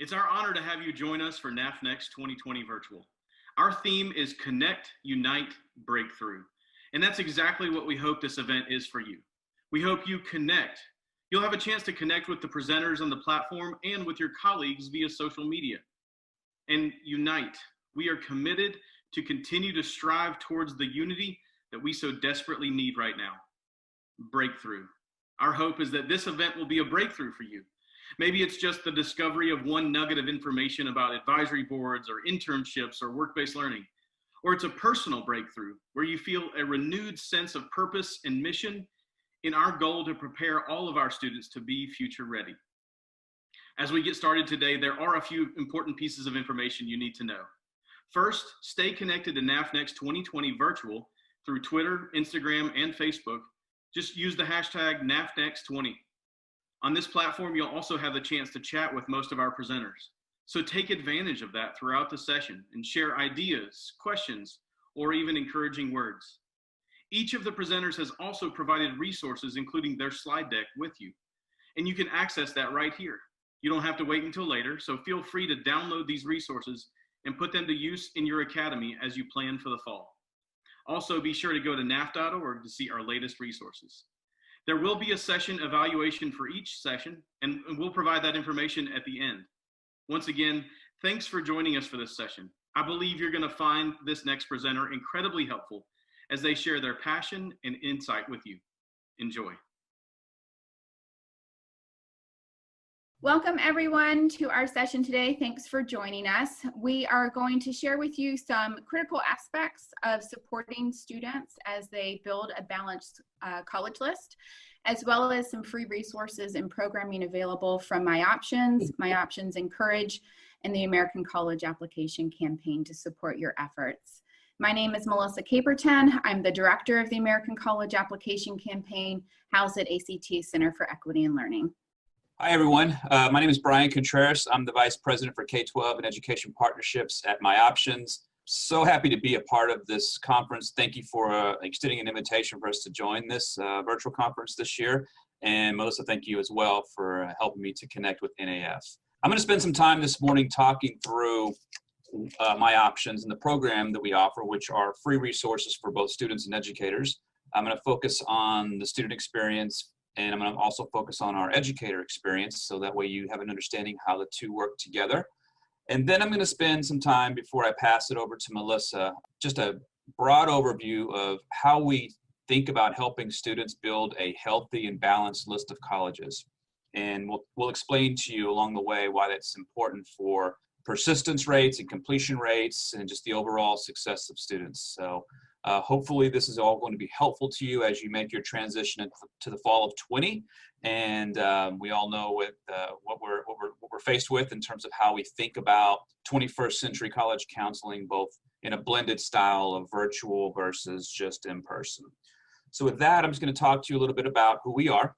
It's our honor to have you join us for NAF Next 2020 Virtual. Our theme is Connect, Unite, Breakthrough. And that's exactly what we hope this event is for you. We hope you connect. You'll have a chance to connect with the presenters on the platform and with your colleagues via social media. And unite. We are committed to continue to strive towards the unity that we so desperately need right now. Breakthrough. Our hope is that this event will be a breakthrough for you. Maybe it's just the discovery of one nugget of information about advisory boards or internships or work-based learning. Or it's a personal breakthrough where you feel a renewed sense of purpose and mission in our goal to prepare all of our students to be future ready. As we get started today, there are a few important pieces of information you need to know. First, stay connected to NAF Next 2020 Virtual through Twitter, Instagram, and Facebook. Just use the hashtag NAFNext20. On this platform, you'll also have the chance to chat with most of our presenters. So take advantage of that throughout the session and share ideas, questions, or even encouraging words. Each of the presenters has also provided resources, including their slide deck, with you. And you can access that right here. You don't have to wait until later, so feel free to download these resources and put them to use in your academy as you plan for the fall. Also, be sure to go to naf.org to see our latest resources. There will be a session evaluation for each session, and we'll provide that information at the end. Once again, thanks for joining us for this session. I believe you're going to find this next presenter incredibly helpful as they share their passion and insight with you. Enjoy. Welcome everyone to our session today. Thanks for joining us. We are going to share with you some critical aspects of supporting students as they build a balanced college list, as well as some free resources and programming available from MyOptions Encourage, and the American College Application Campaign to support your efforts. My name is Melissa Caperton. I'm the director of the American College Application Campaign, housed at ACT Center for Equity and Learning. Hi, everyone. My name is Brian Contreras. I'm the Vice President for K-12 and Education Partnerships at MyOptions. So happy to be a part of this conference. Thank you for extending an invitation for us to join this virtual conference this year. And Melissa, thank you as well for helping me to connect with NAF. I'm going to spend some time this morning talking through MyOptions and the program that we offer, which are free resources for both students and educators. I'm going to focus on the student experience, and I'm going to also focus on our educator experience, so that way you have an understanding how the two work together. And then I'm going to spend some time before I pass it over to Melissa, just a broad overview of how we think about helping students build a healthy and balanced list of colleges. And we'll explain to you along the way why that's important for persistence rates and completion rates and just the overall success of students. So hopefully this is all going to be helpful to you as you make your transition to the fall of 20. And we all know what we're faced with in terms of how we think about 21st century college counseling, both in a blended style of virtual versus just in person. So with that, I'm just going to talk to you a little bit about who we are.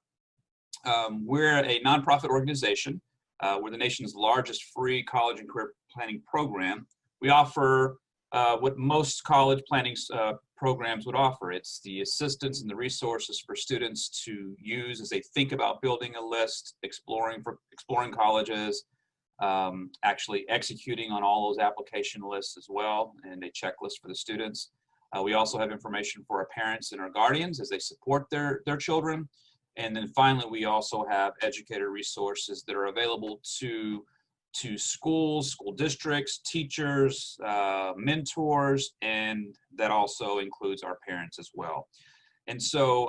We're a nonprofit organization. We're the nation's largest free college and career planning program. We offer what most college planning programs would offer. It's the assistance and the resources for students to use as they think about building a list, exploring colleges, actually executing on all those application lists as well, and a checklist for the students. We also have information for our parents and our guardians as they support their children. And then finally, we also have educator resources that are available to schools, school districts, teachers, mentors, and that also includes our parents as well. And so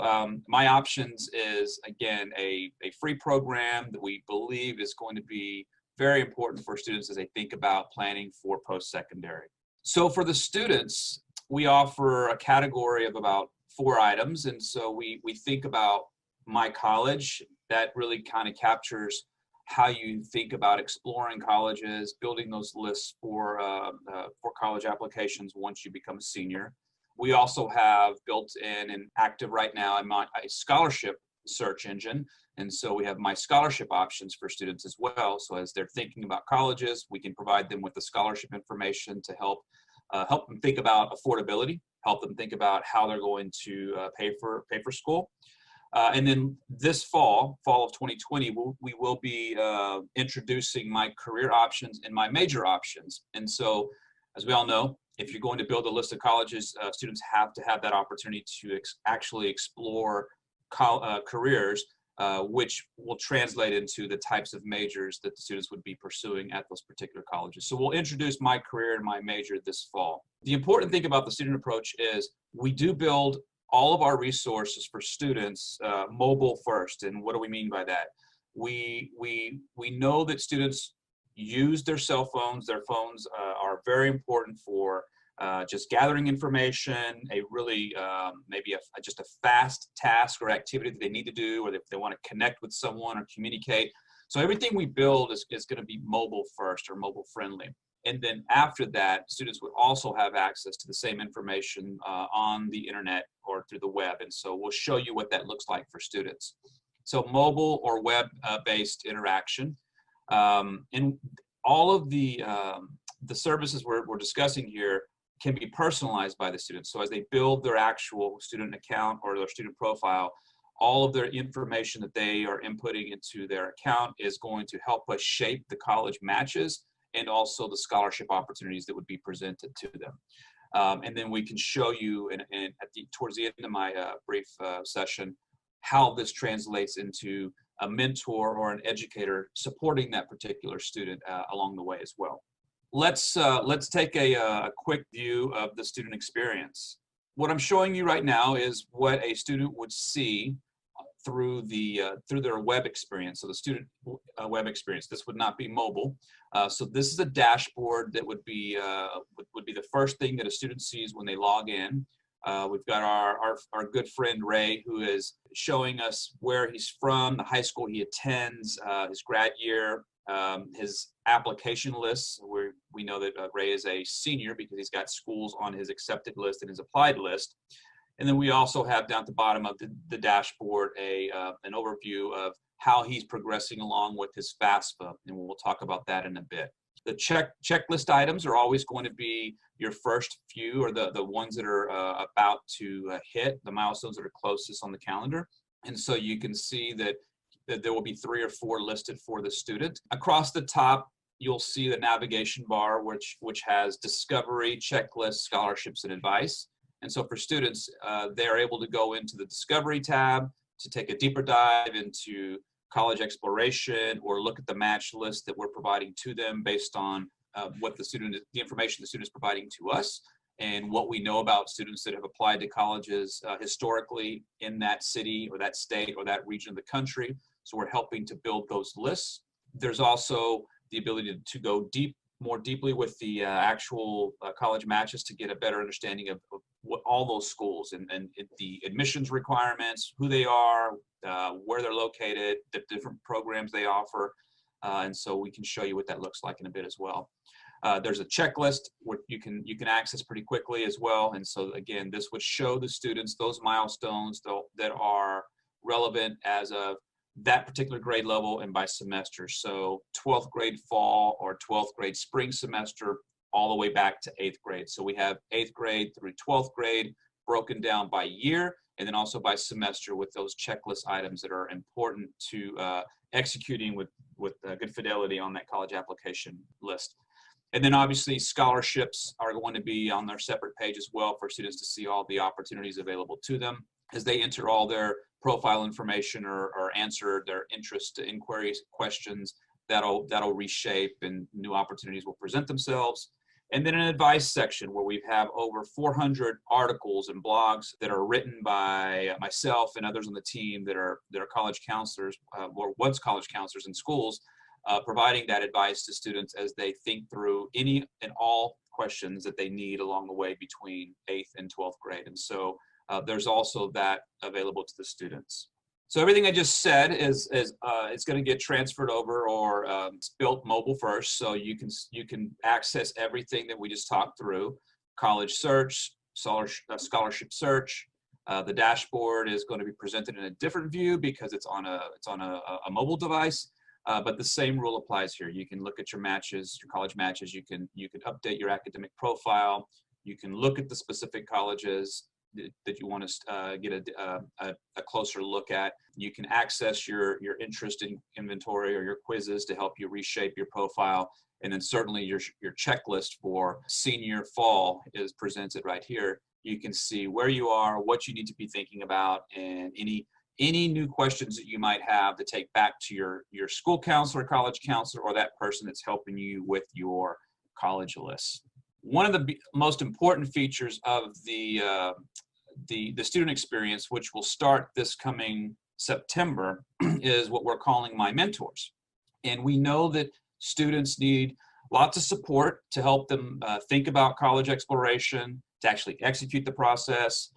MyOptions is, again, a free program that we believe is going to be very important for students as they think about planning for post-secondary. So for the students, we offer a category of about 4 items. And so we think about My College. That really kind of captures how you think about exploring colleges, building those lists for college applications once you become a senior. We also have built in and active right now a scholarship search engine. And so we have My Scholarship options for students as well. So as they're thinking about colleges, we can provide them with the scholarship information to help them think about affordability, help them think about how they're going to pay for school. And then this fall of 2020, we will be introducing my career options and my major options. And so, as we all know, if you're going to build a list of colleges, students have to have that opportunity to actually explore careers, which will translate into the types of majors that the students would be pursuing at those particular colleges. So we'll introduce my career and my major this fall. The important thing about the student approach is we do build all of our resources for students mobile first. And what do we mean by that? We know that students use their cell phones. Their phones are very important for just gathering information, a really maybe just a fast task or activity that they need to do, or if they want to connect with someone or communicate. So everything we build is going to be mobile first or mobile friendly. And then after that, students would also have access to the same information on the internet or through the web. And so we'll show you what that looks like for students. So mobile or web-based interaction. And all of the services we're discussing here can be personalized by the students. So as they build their actual student account or their student profile, all of their information that they are inputting into their account is going to help us shape the college matches and also the scholarship opportunities that would be presented to them. And then we can show you towards the end of my brief session how this translates into a mentor or an educator supporting that particular student along the way as well. Let's take a quick view of the student experience. What I'm showing you right now is what a student would see through their web experience. So the student web experience. This would not be mobile. So this is a dashboard that would be the first thing that a student sees when they log in. We've got our good friend Ray, who is showing us where he's from, the high school he attends, his grad year, his application lists. We know that Ray is a senior because he's got schools on his accepted list and his applied list. And then we also have down at the bottom of the dashboard an overview of how he's progressing along with his FAFSA, and we'll talk about that in a bit. The checklist items are always going to be your first few, or the ones that are about to hit, the milestones that are closest on the calendar. And so you can see that there will be 3 or 4 listed for the student. Across the top, you'll see the navigation bar, which has discovery, checklist, scholarships, and advice. And so for students, they're able to go into the Discovery tab to take a deeper dive into college exploration or look at the match list that we're providing to them based on the information the student is providing to us and what we know about students that have applied to colleges historically in that city or that state or that region of the country. So we're helping to build those lists. There's also the ability to go more deeply with the actual college matches to get a better understanding of what all those schools and the admissions requirements, who they are, where they're located, the different programs they offer. And so we can show you what that looks like in a bit as well. There's a checklist where you can access pretty quickly as well. And so again, this would show the students those milestones that are relevant as of that particular grade level and by semester. So 12th grade fall or 12th grade spring semester, all the way back to 8th grade. So we have 8th grade through 12th grade broken down by year and then also by semester with those checklist items that are important to executing with good fidelity on that college application list. And then obviously scholarships are going to be on their separate page as well for students to see all the opportunities available to them as they enter all their profile information or answer their interest inquiries, questions. That'll reshape and new opportunities will present themselves. And then an advice section where we have over 400 articles and blogs that are written by myself and others on the team that are college counselors or once college counselors in schools, providing that advice to students as they think through any and all questions that they need along the way between 8th and 12th grade. And so there's also that available to the students. So everything I just said is it's going to get transferred over or it's built mobile first. So you can access everything that we just talked through: college search, scholarship search. The dashboard is going to be presented in a different view because it's on a mobile device. But the same rule applies here. You can look at your matches, your college matches. You can update your academic profile. You can look at the specific colleges. that you want to get a closer look at. You can access your interest in inventory or your quizzes to help you reshape your profile. And then certainly your checklist for senior fall is presented right here. You can see where you are, what you need to be thinking about, and any new questions that you might have to take back to your school counselor, college counselor, or that person that's helping you with your college list. One of the most important features of the student experience, which will start this coming September, is what we're calling My Mentors. And we know that students need lots of support to help them think about college exploration, to actually execute the process.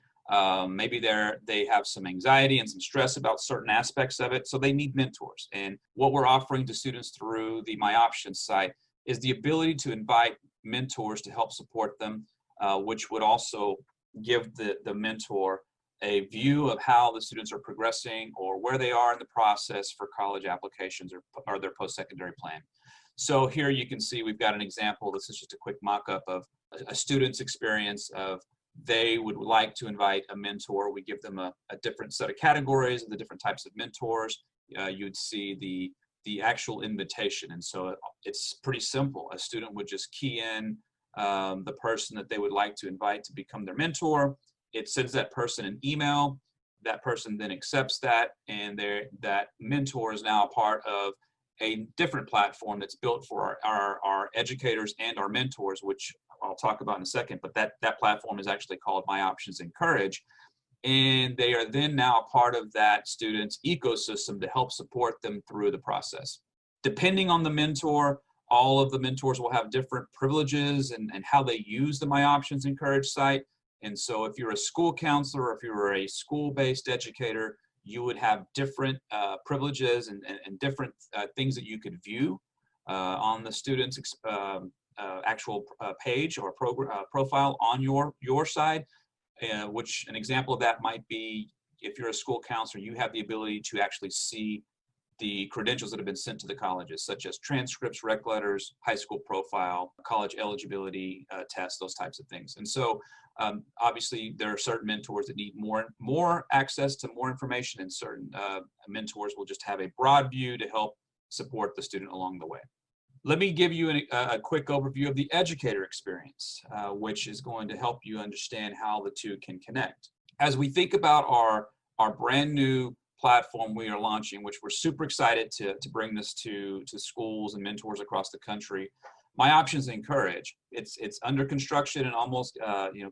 Maybe they have some anxiety and some stress about certain aspects of it, so they need mentors. And what we're offering to students through the MyOptions site is the ability to invite mentors to help support them, which would also give the mentor a view of how the students are progressing or where they are in the process for college applications or their post-secondary plan. So here you can see we've got an example. This is just a quick mock-up of a student's experience of they would like to invite a mentor. We give them a different set of categories of the different types of mentors. You'd see the actual invitation. And so it's pretty simple. A student would just key in the person that they would like to invite to become their mentor. It sends that person an email. That person then accepts that, and that mentor is now a part of a different platform that's built for our educators and our mentors, which I'll talk about in a second, but that platform is actually called MyOptions Encourage. And they are then now a part of that student's ecosystem to help support them through the process. Depending on the mentor, all of the mentors will have different privileges and how they use the MyOptions Encourage site. And so if you're a school counselor or if you're a school-based educator, you would have different privileges and different things that you could view on the student's actual page or profile on your side, which an example of that might be if you're a school counselor, you have the ability to actually see the credentials that have been sent to the colleges, such as transcripts, rec letters, high school profile, college eligibility tests, those types of things. And so obviously there are certain mentors that need more access to more information, and certain mentors will just have a broad view to help support the student along the way. Let me give you a quick overview of the educator experience, which is going to help you understand how the two can connect. As we think about our brand new platform we are launching, which we're super excited to bring this to schools and mentors across the country, MyOptions Encourage. It's under construction and almost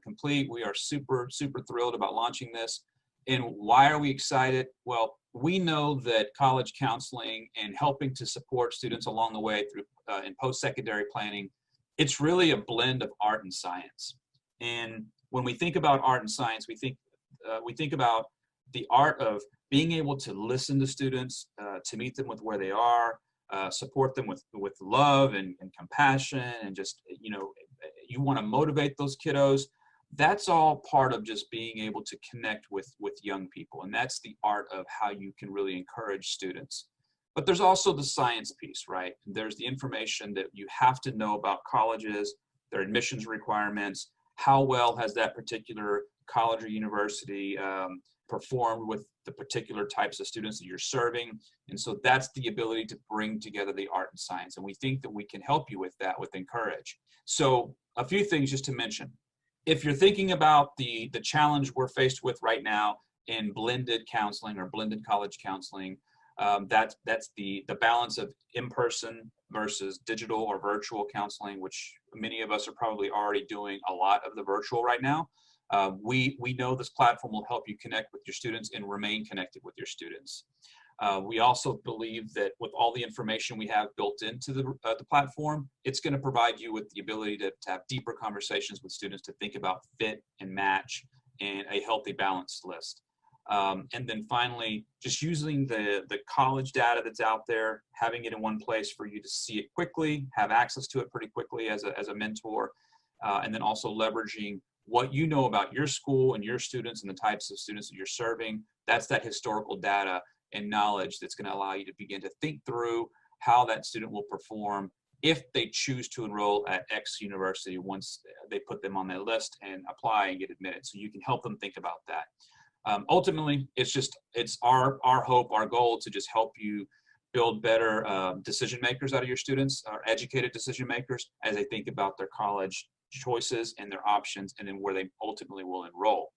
complete. We are super thrilled about launching this. And why are we excited? Well, we know that college counseling and helping to support students along the way through in post-secondary planning, it's really a blend of art and science. And when we think about art and science, we think about the art of being able to listen to students, to meet them with where they are, support them with love and compassion, and just, you want to motivate those kiddos. That's all part of just being able to connect with young people. And that's the art of how you can really encourage students. But there's also the science piece, right? There's the information that you have to know about colleges, their admissions requirements, how well has that particular college or university performed with the particular types of students that you're serving. And so that's the ability to bring together the art and science. And we think that we can help you with that with Encourage. So a few things just to mention. If you're thinking about the challenge we're faced with right now in blended counseling or blended college counseling, that's the balance of in-person versus digital or virtual counseling, which many of us are probably already doing a lot of the virtual right now. We know this platform will help you connect with your students and remain connected with your students. We also believe that with all the information we have built into the platform, it's going to provide you with the ability to have deeper conversations with students to think about fit and match and a healthy balanced list. And then finally, just using the college data that's out there, having it in one place for you to see it quickly, have access to it pretty quickly as a mentor, and then also leveraging what you know about your school and your students and the types of students that you're serving. That's that historical data and knowledge that's going to allow you to begin to think through how that student will perform if they choose to enroll at X university once they put them on their list and apply and get admitted. So you can help them think about that. Ultimately, it's our hope, our goal to just help you build better decision makers out of your students, or educated decision makers, as they think about their college choices and their options, and then where they ultimately will enroll.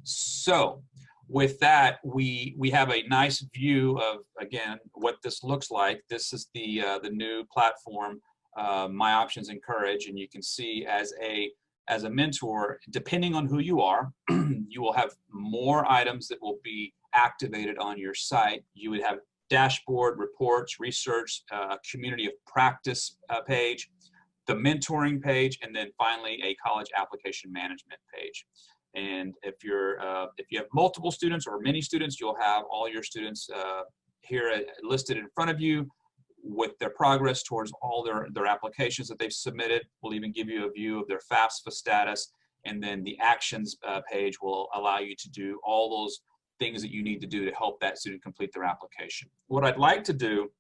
So with that, we have a nice view of, again, what this looks like. This is the new platform, MyOptions Encourage, and you can see as a mentor, depending on who you are, you will have more items that will be activated on your site. You would have dashboard, reports, research, community of practice page, the mentoring page, and then finally a college application management page. And if you have multiple students or many students, you'll have all your students here listed in front of you with their progress towards all their applications that they've submitted. We'll even give you a view of their FAFSA status, and then the actions page will allow you to do all those things that you need to do to help that student complete their application. What I'd like to do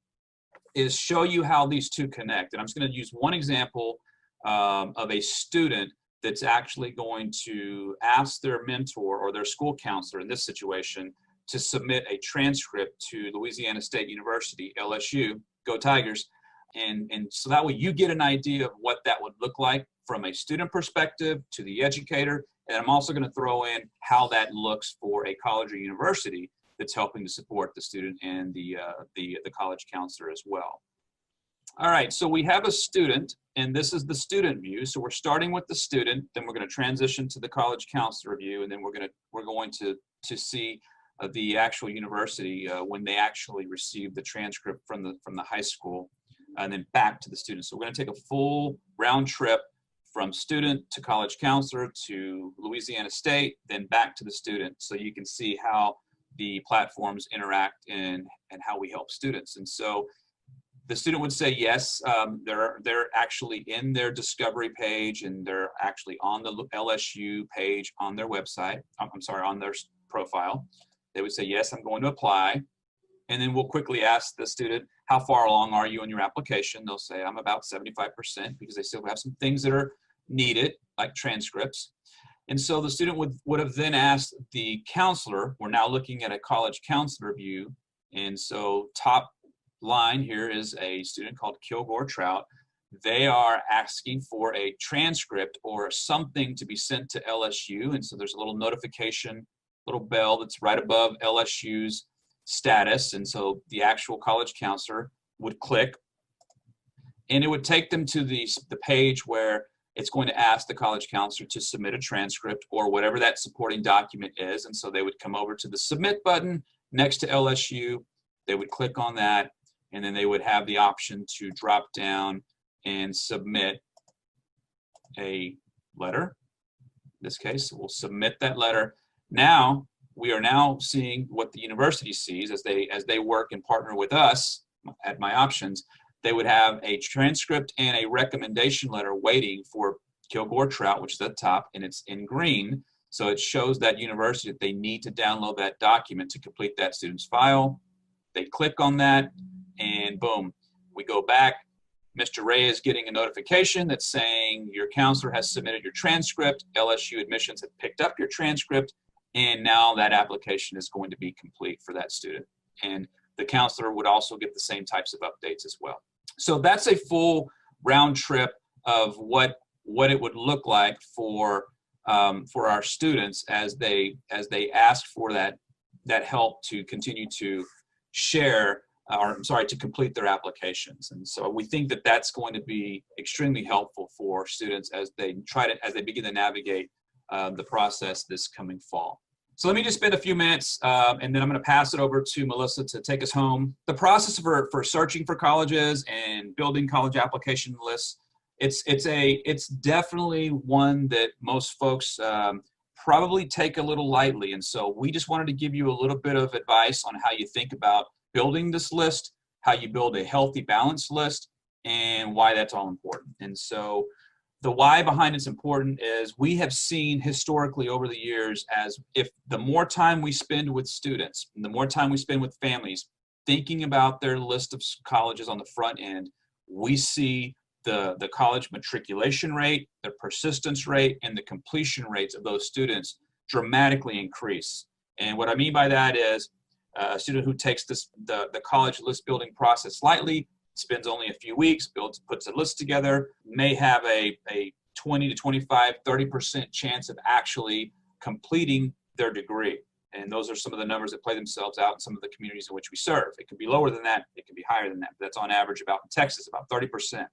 is show you how these two connect. And I'm just going to use one example of a student that's actually going to ask their mentor or their school counselor in this situation to submit a transcript to Louisiana State University, LSU, go Tigers. And so that way you get an idea of what that would look like from a student perspective to the educator. And I'm also going to throw in how that looks for a college or university that's helping to support the student and the college counselor as well. All right, so we have a student, and this is the student view. So we're starting with the student, then we're going to transition to the college counselor view, and then we're going to see the actual university when they actually receive the transcript from the high school, and then back to the student. So we're going to take a full round trip from student to college counselor to Louisiana State, then back to the student, so you can see how the platforms interact and how we help students. And so the student would say yes, they're actually in their discovery page, and they're actually on the LSU page on their website, I'm sorry, on their profile. They would say, yes, I'm going to apply. And then we'll quickly ask the student, how far along are you in your application? They'll say, I'm about 75%, because they still have some things that are needed, like transcripts. And so the student would have then asked the counselor. We're now looking at a college counselor view. And so top line here is a student called Kilgore Trout. They are asking for a transcript or something to be sent to LSU. And so there's a little notification, little bell that's right above LSU's status. And so the actual college counselor would click, and it would take them to the page where it's going to ask the college counselor to submit a transcript or whatever that supporting document is. And so they would come over to the submit button next to LSU. They would click on that, and then they would have the option to drop down and submit a letter. In this case, we'll submit that letter. Now, we are now seeing what the university sees as they work and partner with us at MyOptions. They would have a transcript and a recommendation letter waiting for Kilgore Trout, which is at the top, and it's in green. So it shows that university that they need to download that document to complete that student's file. They click on that, and boom, we go back. Mr. Ray is getting a notification that's saying your counselor has submitted your transcript. LSU admissions have picked up your transcript, and now that application is going to be complete for that student. And the counselor would also get the same types of updates as well. So that's a full round trip of what it would look like for our students as they ask for that help to continue to share, or I'm sorry, to complete their applications. And so we think that that's going to be extremely helpful for students as they begin to navigate the process this coming fall. So let me just spend a few minutes, and then I'm going to pass it over to Melissa to take us home. The process for searching for colleges and building college application lists, it's definitely one that most folks probably take a little lightly. And so we just wanted to give you a little bit of advice on how you think about building this list, how you build a healthy, balanced list, and why that's all important. And so the why behind it's important is we have seen historically over the years as if the more time we spend with students, and the more time we spend with families thinking about their list of colleges on the front end, we see the college matriculation rate, the persistence rate, and the completion rates of those students dramatically increase. And what I mean by that is a student who takes the college list building process lightly, spends only a few weeks, puts a list together, may have a 20 to 25, 30% chance of actually completing their degree. And those are some of the numbers that play themselves out in some of the communities in which we serve. It can be lower than that, it can be higher than that, but that's on average about in Texas, about 30%.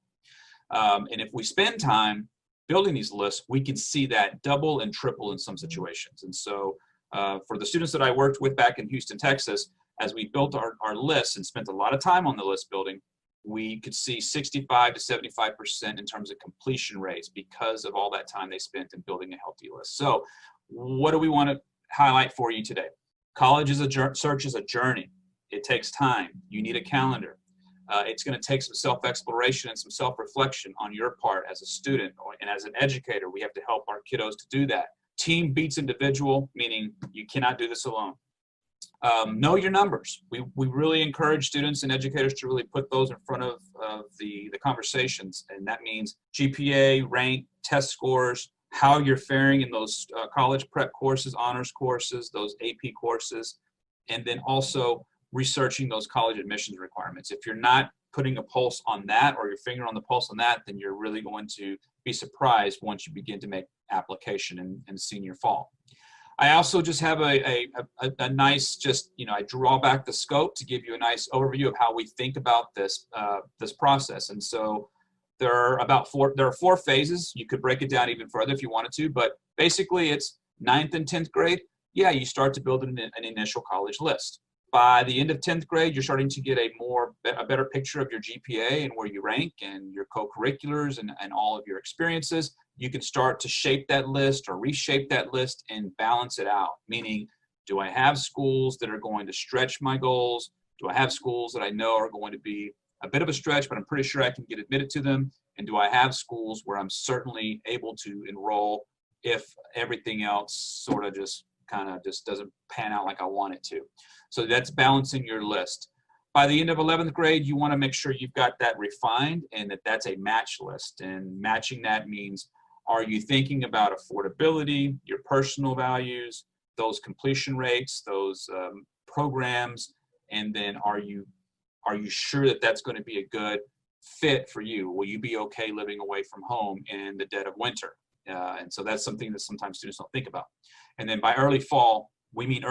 And if we spend time building these lists, we can see that double and triple in some situations. And so for the students that I worked with back in Houston, Texas, as we built our lists and spent a lot of time on the list building, we could see 65 to 75% in terms of completion rates because of all that time they spent in building a healthy list. So what do we want to highlight for you today? College search is a journey. It takes time. You need a calendar. It's going to take some self-exploration and some self-reflection on your part as a student and as an educator. We have to help our kiddos to do that. Team beats individual, meaning you cannot do this alone. Know your numbers. We really encourage students and educators to really put those in front of the conversations, and that means GPA, rank, test scores, how you're faring in those college prep courses, honors courses, those AP courses, and then also researching those college admissions requirements. If you're not putting a pulse on that or your finger on the pulse on that, then you're really going to be surprised once you begin to make application in senior fall. I also just have a nice, I draw back the scope to give you a nice overview of how we think about this process. And so there are four phases. You could break it down even further if you wanted to, but basically it's 9th and 10th grade. Yeah, you start to build an initial college list. By the end of 10th grade, you're starting to get a better picture of your GPA and where you rank and your co-curriculars and all of your experiences. You can start to shape that list or reshape that list and balance it out. Meaning, do I have schools that are going to stretch my goals? Do I have schools that I know are going to be a bit of a stretch, but I'm pretty sure I can get admitted to them? And do I have schools where I'm certainly able to enroll if everything else sort of just doesn't pan out like I want it to? So that's balancing your list. By the end of 11th grade, you want to make sure you've got that refined and that's a match list. And matching that means, are you thinking about affordability, your personal values, those completion rates, those programs, and then are you sure that that's going to be a good fit for you? Will you be okay living away from home in the dead of winter? And so that's something that sometimes students don't think about. And then by early fall, we mean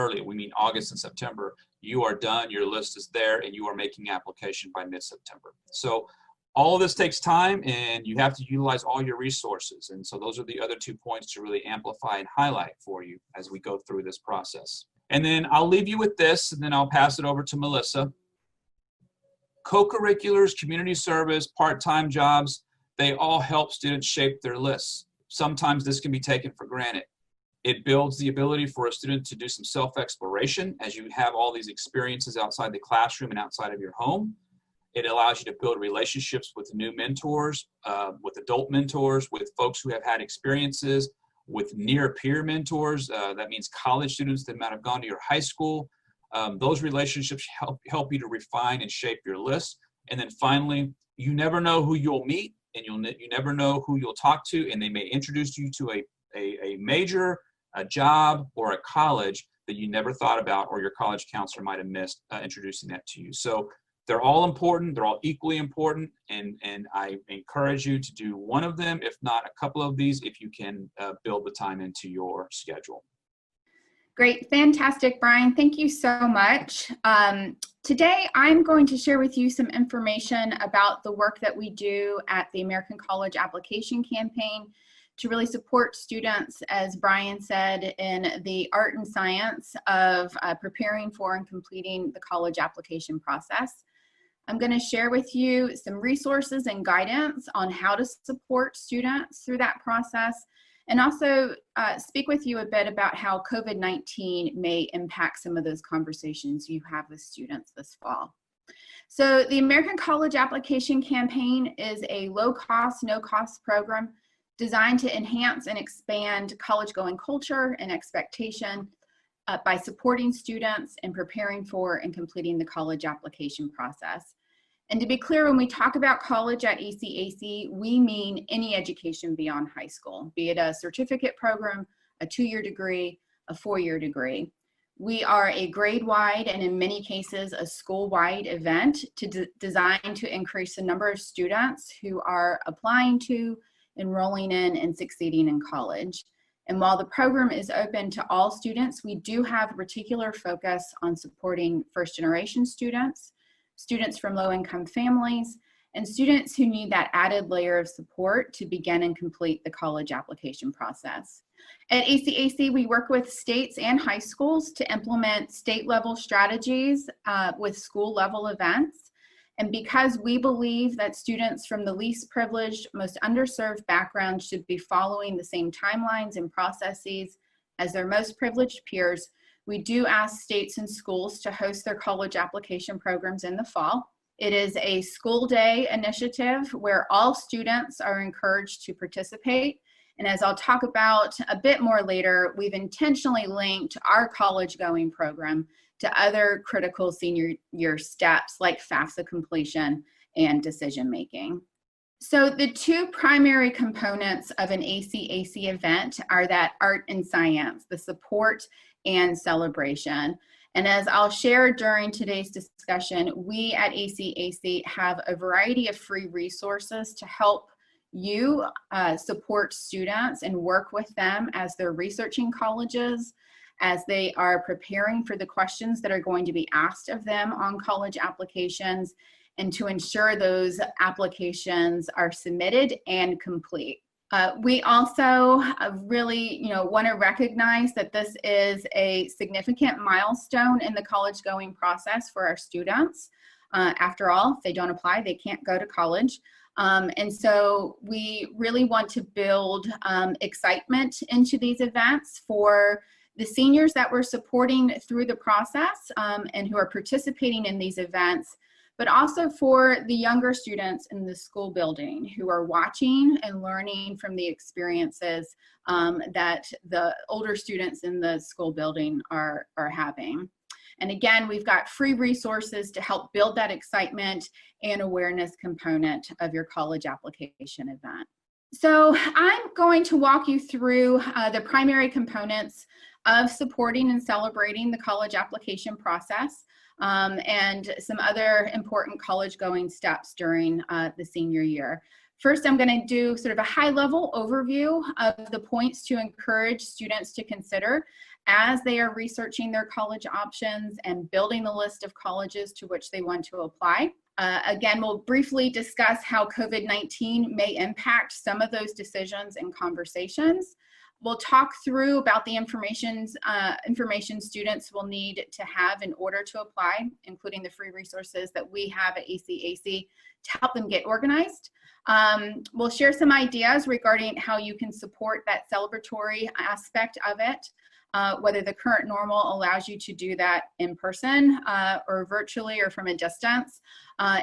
August and September, you are done, your list is there, and you are making application by mid-September. So all of this takes time, and you have to utilize all your resources. And so those are the other 2 points to really amplify and highlight for you as we go through this process. And then I'll leave you with this, and then I'll pass it over to Melissa. Co-curriculars, community service, part-time jobs, they all help students shape their lists. Sometimes this can be taken for granted. It builds the ability for a student to do some self-exploration as you have all these experiences outside the classroom and outside of your home. It allows you to build relationships with new mentors, with adult mentors, with folks who have had experiences, with near peer mentors. That means college students that might have gone to your high school. Those relationships help you to refine and shape your list. And then finally, you never know who you'll meet, and you never know who you'll talk to, and they may introduce you to a major, a job, or a college that you never thought about, or your college counselor might have missed introducing that to you. So they're all important, they're all equally important, and I encourage you to do one of them, if not a couple of these, if you can build the time into your schedule. Great, fantastic, Brian. Thank you so much. Today, I'm going to share with you some information about the work that we do at the American College Application Campaign to really support students, as Brian said, in the art and science of preparing for and completing the college application process. I'm going to share with you some resources and guidance on how to support students through that process, and also speak with you a bit about how COVID-19 may impact some of those conversations you have with students this fall. So the American College Application Campaign is a low-cost, no-cost program designed to enhance and expand college-going culture and expectation by supporting students in preparing for and completing the college application process. And to be clear, when we talk about college at ACAC, we mean any education beyond high school, be it a certificate program, a 2-year degree, a 4-year degree. We are a grade-wide and in many cases a school-wide event designed to increase the number of students who are applying to, enrolling in, and succeeding in college. And while the program is open to all students, we do have a particular focus on supporting first-generation students, students from low-income families, and students who need that added layer of support to begin and complete the college application process. At ACAC, we work with states and high schools to implement state-level strategies with school-level events. And because we believe that students from the least privileged, most underserved backgrounds should be following the same timelines and processes as their most privileged peers, we do ask states and schools to host their college application programs in the fall. It is a school day initiative where all students are encouraged to participate. And as I'll talk about a bit more later, we've intentionally linked our college going program to other critical senior year steps like FAFSA completion and decision making. So the two primary components of an ACAC event are that art and science, the support and celebration. And as I'll share during today's discussion, we at ACAC have a variety of free resources to help you support students and work with them as they're researching colleges, as they are preparing for the questions that are going to be asked of them on college applications, and to ensure those applications are submitted and complete. We also really want to recognize that this is a significant milestone in the college going process for our students. After all, if they don't apply, they can't go to college. And so we really want to build excitement into these events for the seniors that we're supporting through the process and who are participating in these events, but also for the younger students in the school building who are watching and learning from the experiences that the older students in the school building are having. And again, we've got free resources to help build that excitement and awareness component of your college application event. So I'm going to walk you through the primary components of supporting and celebrating the college application process and some other important college going steps during the senior year. First, I'm going to do sort of a high-level overview of the points to encourage students to consider as they are researching their college options and building the list of colleges to which they want to apply. Again, we'll briefly discuss how COVID-19 may impact some of those decisions and conversations. We'll talk through about the information students will need to have in order to apply, including the free resources that we have at ACAC to help them get organized. We'll share some ideas regarding how you can support that celebratory aspect of it, whether the current normal allows you to do that in person or virtually or from a distance,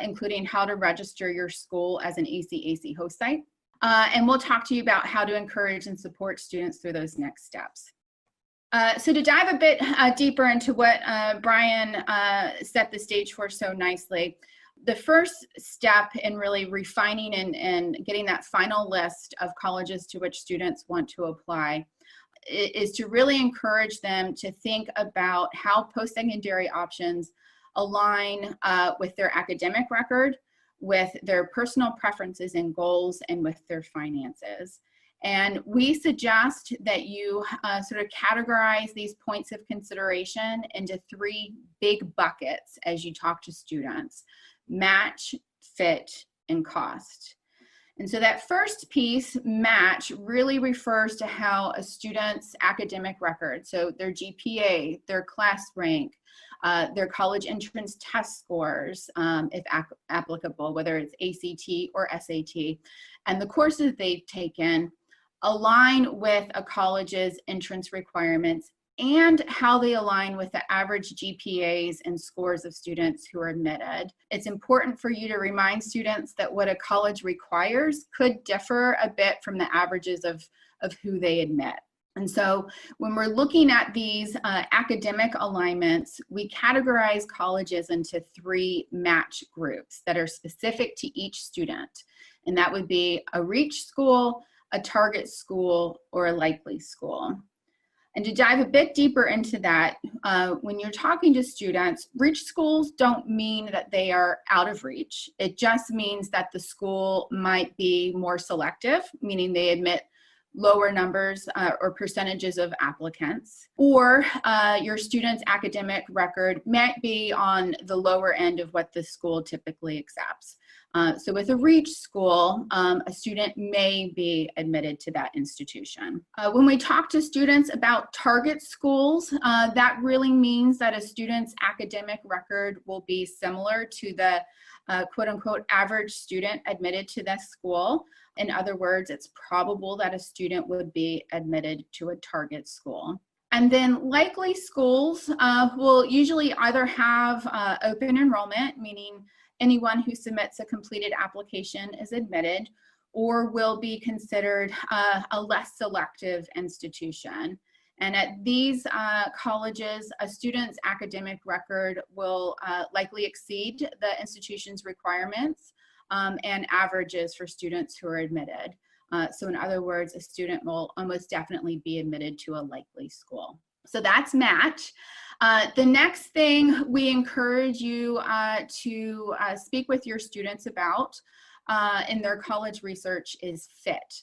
including how to register your school as an ACAC host site. And we'll talk to you about how to encourage and support students through those next steps. So to dive a bit deeper into what Brian set the stage for so nicely, the first step in really refining and getting that final list of colleges to which students want to apply is to really encourage them to think about how post-secondary options align with their academic record, with their personal preferences and goals, and with their finances. And we suggest that you sort of categorize these points of consideration into 3 big buckets as you talk to students: match, fit, and cost. And so that first piece, match, really refers to how a student's academic record, so their GPA, their class rank, their college entrance test scores, if applicable, whether it's ACT or SAT, and the courses they've taken align with a college's entrance requirements and how they align with the average GPAs and scores of students who are admitted. It's important for you to remind students that what a college requires could differ a bit from the averages of who they admit. And so when we're looking at these academic alignments, we categorize colleges into 3 match groups that are specific to each student. And that would be a reach school, a target school, or a likely school. And to dive a bit deeper into that, when you're talking to students, reach schools don't mean that they are out of reach. It just means that the school might be more selective, meaning they admit lower numbers or percentages of applicants, or your student's academic record might be on the lower end of what the school typically accepts. So with a reach school, a student may be admitted to that institution. When we talk to students about target schools, that really means that a student's academic record will be similar to the quote unquote average student admitted to this school. In other words, it's probable that a student would be admitted to a target school. And then likely schools will usually either have open enrollment, meaning anyone who submits a completed application is admitted, or will be considered a less selective institution. And at these colleges, a student's academic record will likely exceed the institution's requirements and averages for students who are admitted. So in other words, a student will almost definitely be admitted to a likely school. So that's match. The next thing we encourage you to speak with your students about in their college research is fit.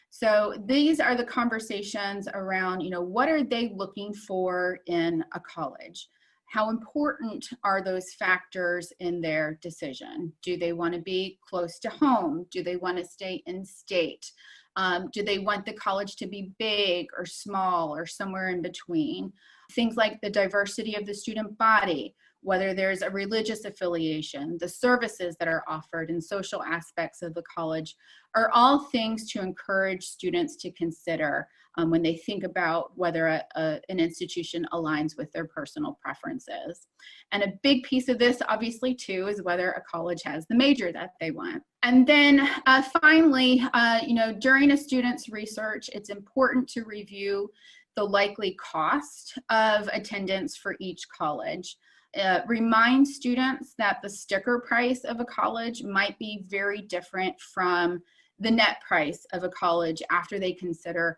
So these are the conversations around, what are they looking for in a college? How important are those factors in their decision? Do they want to be close to home? Do they want to stay in state? Do they want the college to be big or small or somewhere in between? Things like the diversity of the student body, whether there's a religious affiliation, the services that are offered, and social aspects of the college are all things to encourage students to consider when they think about whether an institution aligns with their personal preferences. And a big piece of this, obviously, too, is whether a college has the major that they want. And then finally, during a student's research, it's important to review the likely cost of attendance for each college. Remind students that the sticker price of a college might be very different from the net price of a college after they consider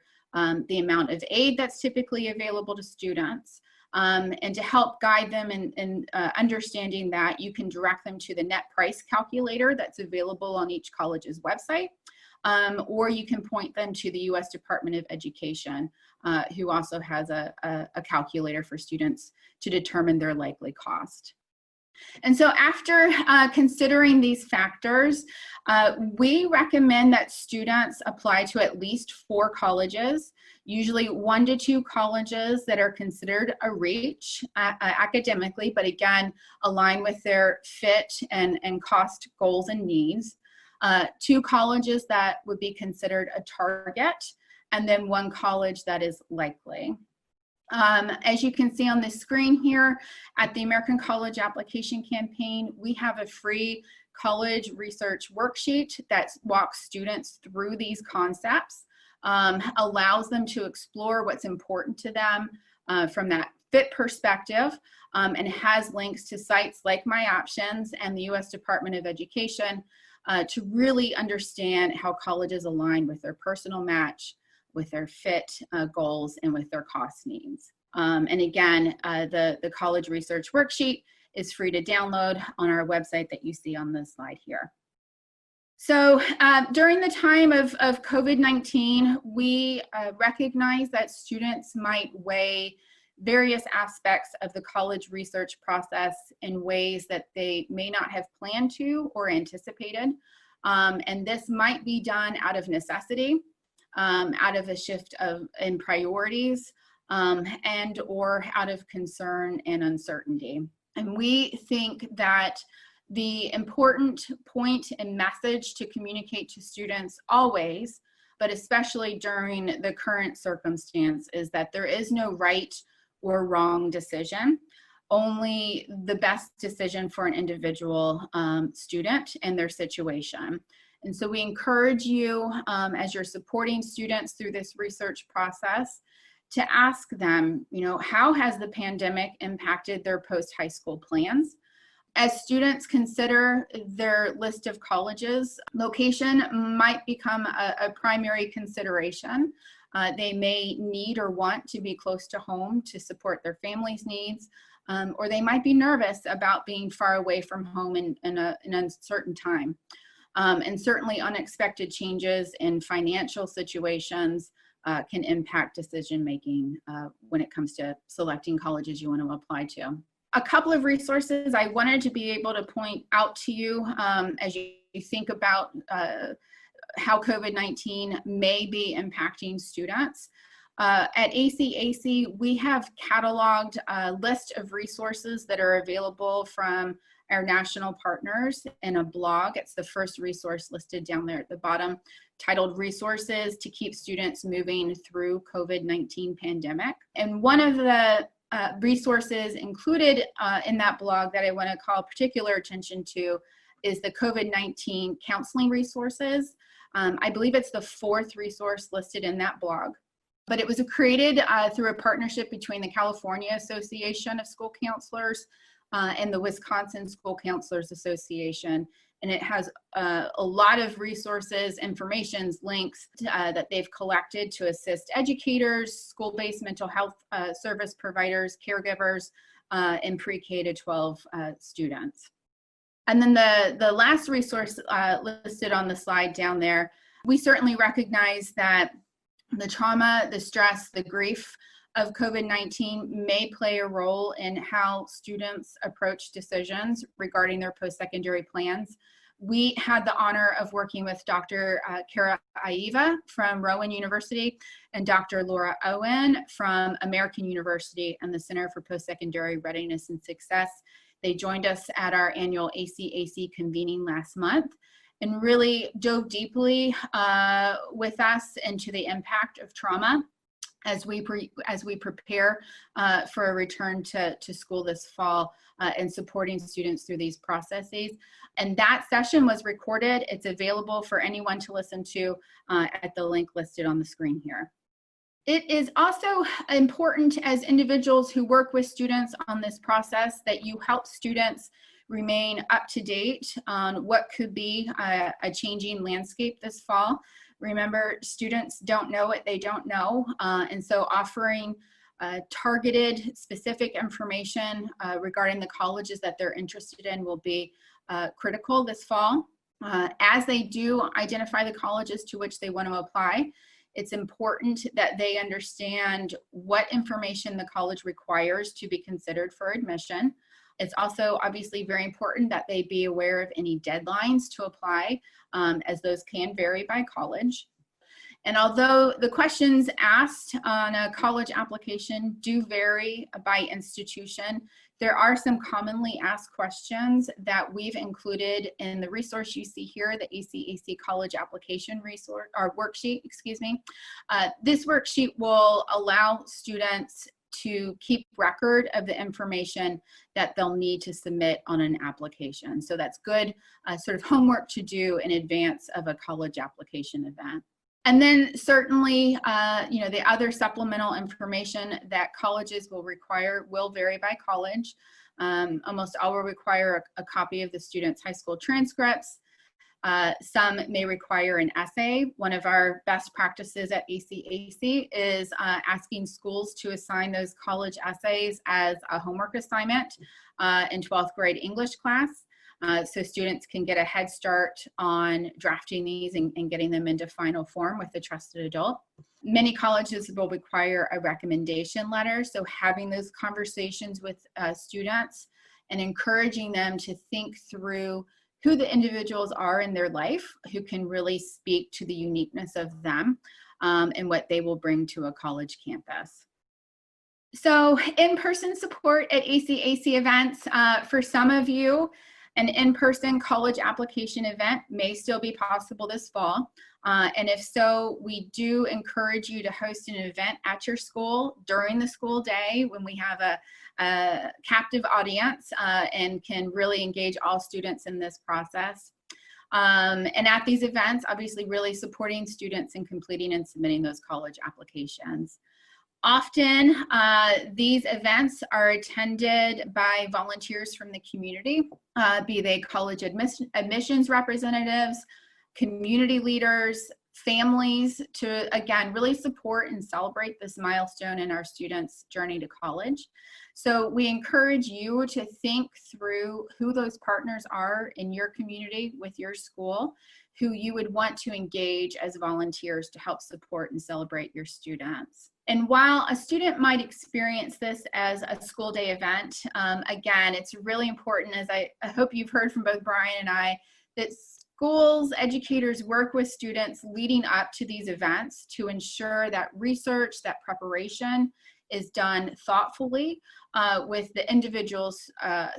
the amount of aid that's typically available to students. And to help guide them in understanding that, you can direct them to the net price calculator that's available on each college's website, or you can point them to the U.S. Department of Education, who also has a calculator for students to determine their likely cost. And so after considering these factors, we recommend that students apply to at least 4 colleges, usually 1 to 2 colleges that are considered a reach academically, but again, align with their fit and cost goals and needs. 2 colleges that would be considered a target, and then 1 college that is likely. As you can see on the screen here, at the American College Application Campaign, we have a free college research worksheet that walks students through these concepts, allows them to explore what's important to them from that fit perspective, and has links to sites like MyOptions and the U.S. Department of Education to really understand how colleges align with their personal match, with their fit goals, and with their cost needs. And again, the college research worksheet is free to download on our website that you see on this slide here. So during the time of COVID-19, we recognize that students might weigh various aspects of the college research process in ways that they may not have planned to or anticipated. And this might be done out of necessity, out of a shift in priorities, and or out of concern and uncertainty. And we think that the important point and message to communicate to students always, but especially during the current circumstance, is that there is no right or wrong decision. only the best decision for an individual student and their situation. And so we encourage you, as you're supporting students through this research process, to ask them, how has the pandemic impacted their post-high school plans? As students consider their list of colleges, location might become a primary consideration. They may need or want to be close to home to support their family's needs, or they might be nervous about being far away from home in an uncertain time. And certainly unexpected changes in financial situations can impact decision-making when it comes to selecting colleges you want to apply to. A couple of resources I wanted to be able to point out to you as you think about how COVID-19 may be impacting students. At ACAC, we have cataloged a list of resources that are available from our national partners in a blog. It's the first resource listed down there at the bottom, titled Resources to Keep Students Moving Through COVID-19 Pandemic. And one of the resources included in that blog that I want to call particular attention to is the COVID-19 counseling resources. I believe it's the fourth resource listed in that blog. But it was created through a partnership between the California Association of School Counselors and the Wisconsin School Counselors Association. And it has a lot of resources, informations, links that they've collected to assist educators, school-based mental health service providers, caregivers, and pre-K to 12 students. And then the last resource listed on the slide down there, we certainly recognize that the trauma, the stress, the grief of COVID-19 may play a role in how students approach decisions regarding their post-secondary plans. We had the honor of working with Dr. Kara Aiva from Rowan University and Dr. Laura Owen from American University and the Center for Post-Secondary Readiness and Success. They joined us at our annual ACAC convening last month and really dove deeply with us into the impact of trauma as we prepare for a return to school this fall and supporting students through these processes. And that session was recorded. It's available for anyone to listen to at the link listed on the screen here. It is also important as individuals who work with students on this process that you help students remain up to date on what could be a changing landscape this fall. Remember, students don't know what they don't know, and so offering targeted, specific information regarding the colleges that they're interested in will be critical this fall. As they do identify the colleges to which they want to apply, it's important that they understand what information the college requires to be considered for admission. It's also obviously very important that they be aware of any deadlines to apply, as those can vary by college. And although the questions asked on a college application do vary by institution, there are some commonly asked questions that we've included in the resource you see here, the ACAC College Application Resource, or Worksheet, excuse me. This worksheet will allow students to keep record of the information that they'll need to submit on an application. So that's good sort of homework to do in advance of a college application event. And then certainly, the other supplemental information that colleges will require will vary by college. Almost all will require a copy of the student's high school transcripts. Some may require an essay. One of our best practices at ACAC is asking schools to assign those college essays as a homework assignment in 12th grade English class. So students can get a head start on drafting these and getting them into final form with a trusted adult. Many colleges will require a recommendation letter, so having those conversations with students and encouraging them to think through who the individuals are in their life who can really speak to the uniqueness of them and what they will bring to a college campus. So in-person support at ACAC events, for some of you, An in-person college application event may still be possible this fall. And if so, we do encourage you to host an event at your school during the school day when we have a captive audience and can really engage all students in this process. And at these events, obviously really supporting students in completing and submitting those college applications. Often, these events are attended by volunteers from the community, be they college admissions representatives, community leaders, families, to, again, really support and celebrate this milestone in our students' journey to college. So we encourage you to think through who those partners are in your community with your school, who you would want to engage as volunteers to help support and celebrate your students. And while a student might experience this as a school day event, again, it's really important, as I hope you've heard from both Brian and I, that schools, educators work with students leading up to these events to ensure that research, that preparation is done thoughtfully with the individual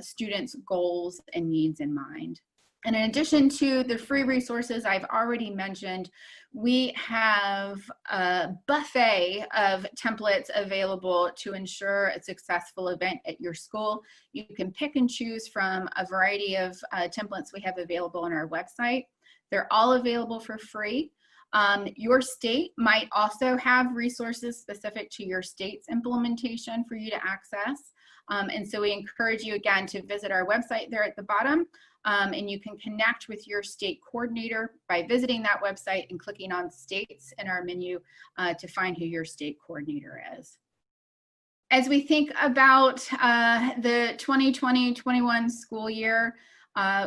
students' goals and needs in mind. And in addition to the free resources I've already mentioned, we have a buffet of templates available to ensure a successful event at your school. You can pick and choose from a variety of templates we have available on our website. They're all available for free. Your state might also have resources specific to your state's implementation for you to access. And so we encourage you again to visit our website there at the bottom, and you can connect with your state coordinator by visiting that website and clicking on states in our menu to find who your state coordinator is. As we think about the 2020-21 school year,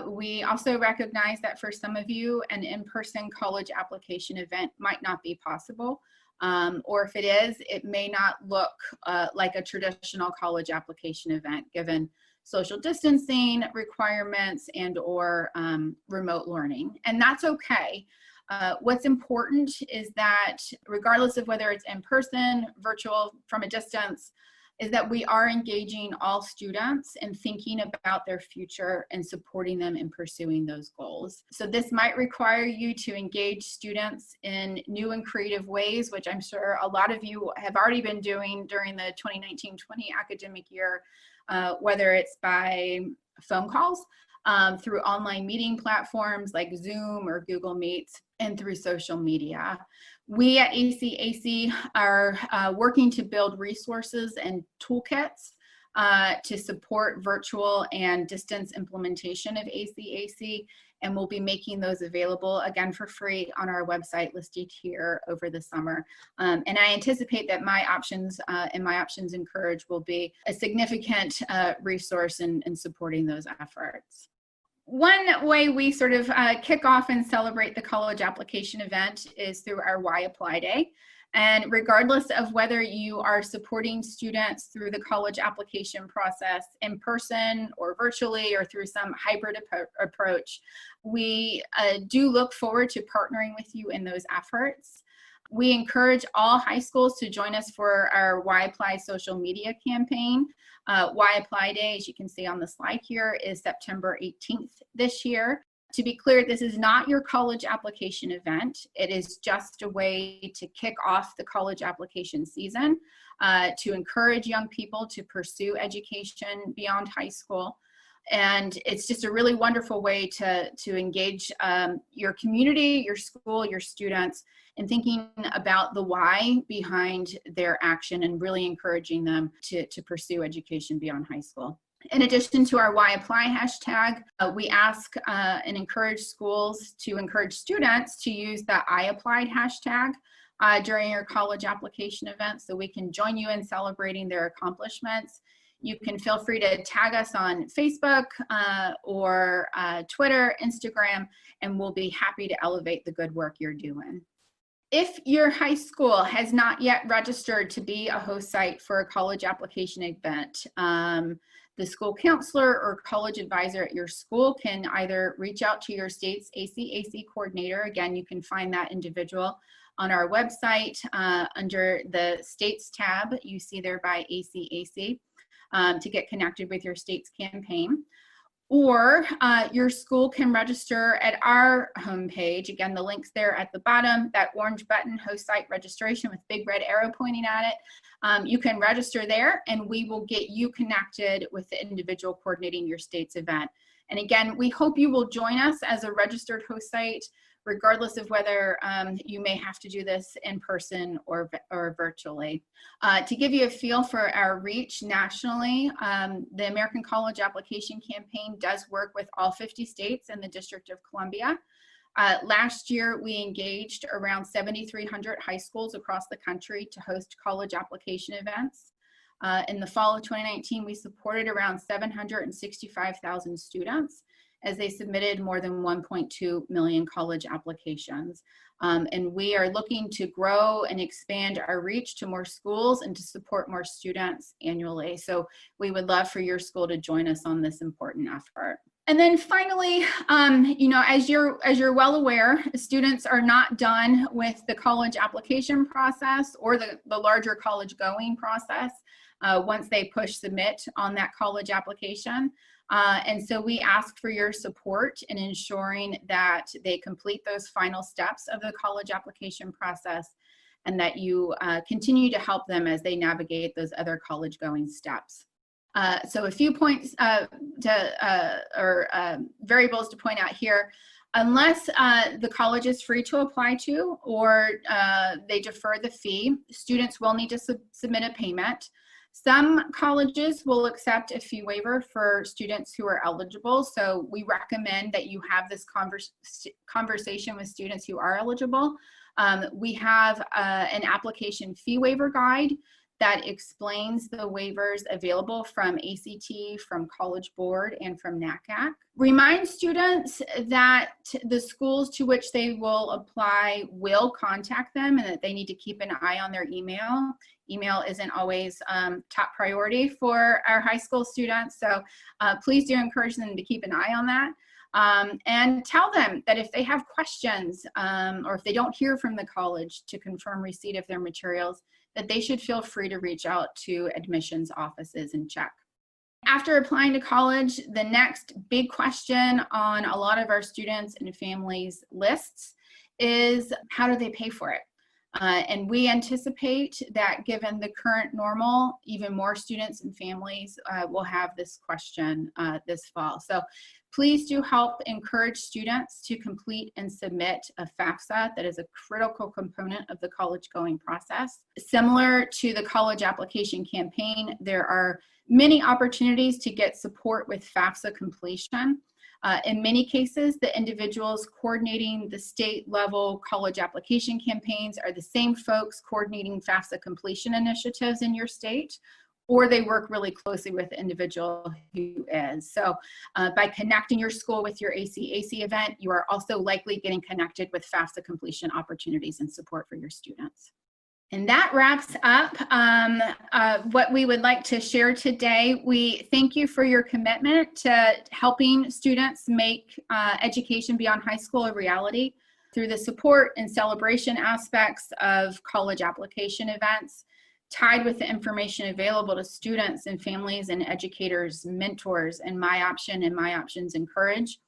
we also recognize that for some of you, an in-person college application event might not be possible. Or if it is, it may not look like a traditional college application event given social distancing requirements and or remote learning. And that's okay. What's important is that regardless of whether it's in person, virtual, from a distance, is that we are engaging all students and thinking about their future and supporting them in pursuing those goals. So this might require you to engage students in new and creative ways, which I'm sure a lot of you have already been doing during the 2019-20 academic year, whether it's by phone calls, through online meeting platforms like Zoom or Google Meets, and through social media. We at ACAC are working to build resources and toolkits to support virtual and distance implementation of ACAC, and we'll be making those available again for free on our website listed here over the summer. And I anticipate that MyOptions and MyOptions Encourage will be a significant resource in supporting those efforts. One way we sort of kick off and celebrate the college application event is through our Why Apply Day. And regardless of whether you are supporting students through the college application process in person or virtually or through some hybrid approach, we do look forward to partnering with you in those efforts. We encourage all high schools to join us for our Why Apply social media campaign. Why Apply Day, as you can see on the slide here, is September 18th this year. To be clear, this is not your college application event. It is just a way to kick off the college application season, to encourage young people to pursue education beyond high school. And it's just a really wonderful way to engage your community, your school, your students, and thinking about the why behind their action and really encouraging them to pursue education beyond high school. In addition to our Why Apply hashtag, we ask and encourage schools to encourage students to use the I Applied hashtag during your college application event so we can join you in celebrating their accomplishments. You can feel free to tag us on Facebook or Twitter, Instagram, and we'll be happy to elevate the good work you're doing. If your high school has not yet registered to be a host site for a college application event, the school counselor or college advisor at your school can either reach out to your state's ACAC coordinator. Again, you can find that individual on our website under the states tab you see there by ACAC to get connected with your state's campaign. or your school can register at our homepage. Again, the link's there at the bottom, that orange button, host site registration with big red arrow pointing at it. You can register there and we will get you connected with the individual coordinating your state's event. And again, we hope you will join us as a registered host site, regardless of whether you may have to do this in person or virtually. To give you a feel for our reach nationally, the American College Application Campaign does work with all 50 states and the District of Columbia. Last year, we engaged around 7,300 high schools across the country to host college application events. In the fall of 2019, we supported around 765,000 students as they submitted more than 1.2 million college applications. And we are looking to grow and expand our reach to more schools and to support more students annually. So we would love for your school to join us on this important effort. And then finally, you know, as you're well aware, students are not done with the college application process or the larger college going process once they push submit on that college application. And so we ask for your support in ensuring that they complete those final steps of the college application process and that you continue to help them as they navigate those other college going steps. So a few points variables to point out here. Unless the college is free to apply to or they defer the fee, students will need to submit a payment. Some colleges will accept a fee waiver for students who are eligible. So we recommend that you have this conversation with students who are eligible. We have an application fee waiver guide that explains the waivers available from ACT, from College Board, and from NACAC. Remind students that the schools to which they will apply will contact them and that they need to keep an eye on their email. Email isn't always top priority for our high school students, so please do encourage them to keep an eye on that. And tell them that if they have questions or if they don't hear from the college to confirm receipt of their materials, that they should feel free to reach out to admissions offices and check. After applying to college, the next big question on a lot of our students and families' lists is how do they pay for it? And we anticipate that given the current normal, even more students and families will have this question this fall. So please do help encourage students to complete and submit a FAFSA. That is a critical component of the college going process. Similar to the college application campaign, there are many opportunities to get support with FAFSA completion. In many cases, the individuals coordinating the state level college application campaigns are the same folks coordinating FAFSA completion initiatives in your state, or they work really closely with the individual who is. So by connecting your school with your ACAC event, you are also likely getting connected with FAFSA completion opportunities and support for your students. And that wraps up what we would like to share today. We thank you for your commitment to helping students make education beyond high school a reality through the support and celebration aspects of college application events, tied with the information available to students and families and educators, mentors, and MyOption and MyOptions Encourage.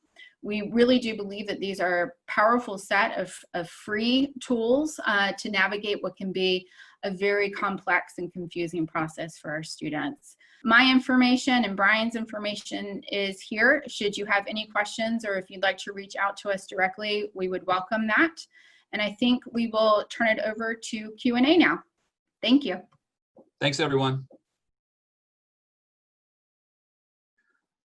We really do believe that these are a powerful set of free tools to navigate what can be a very complex and confusing process for our students. My information and Brian's information is here. Should you have any questions or if you'd like to reach out to us directly, we would welcome that. And I think we will turn it over to Q&A now. Thank you. Thanks, everyone.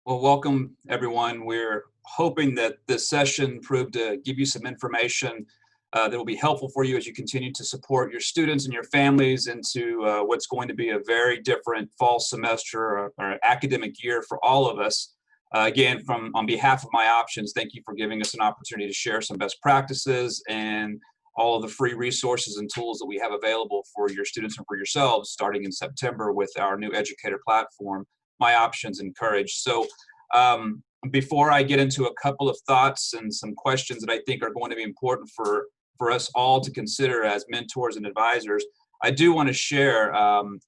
Well, welcome, everyone. We're hoping that this session proved to give you some information that will be helpful for you as you continue to support your students and your families into what's going to be a very different fall semester or academic year for all of us. Again, on behalf of MyOptions, thank you for giving us an opportunity to share some best practices and all of the free resources and tools that we have available for your students and for yourselves starting in September with our new educator platform, MyOptions Encourage. So before I get into a couple of thoughts and some questions that I think are going to be important for us all to consider as mentors and advisors, I do want to share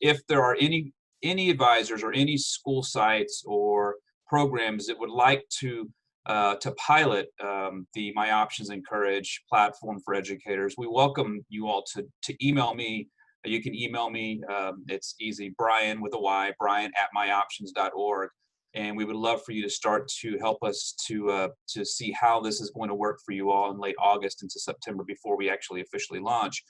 if there are any advisors or any school sites or programs that would like to pilot the MyOptions Encourage platform for educators, we welcome you all to email me. You can email me. It's easy, Brian with a Y, brian@myoptions.org. And we would love for you to start to help us to see how this is going to work for you all in late August into September before we actually officially launch.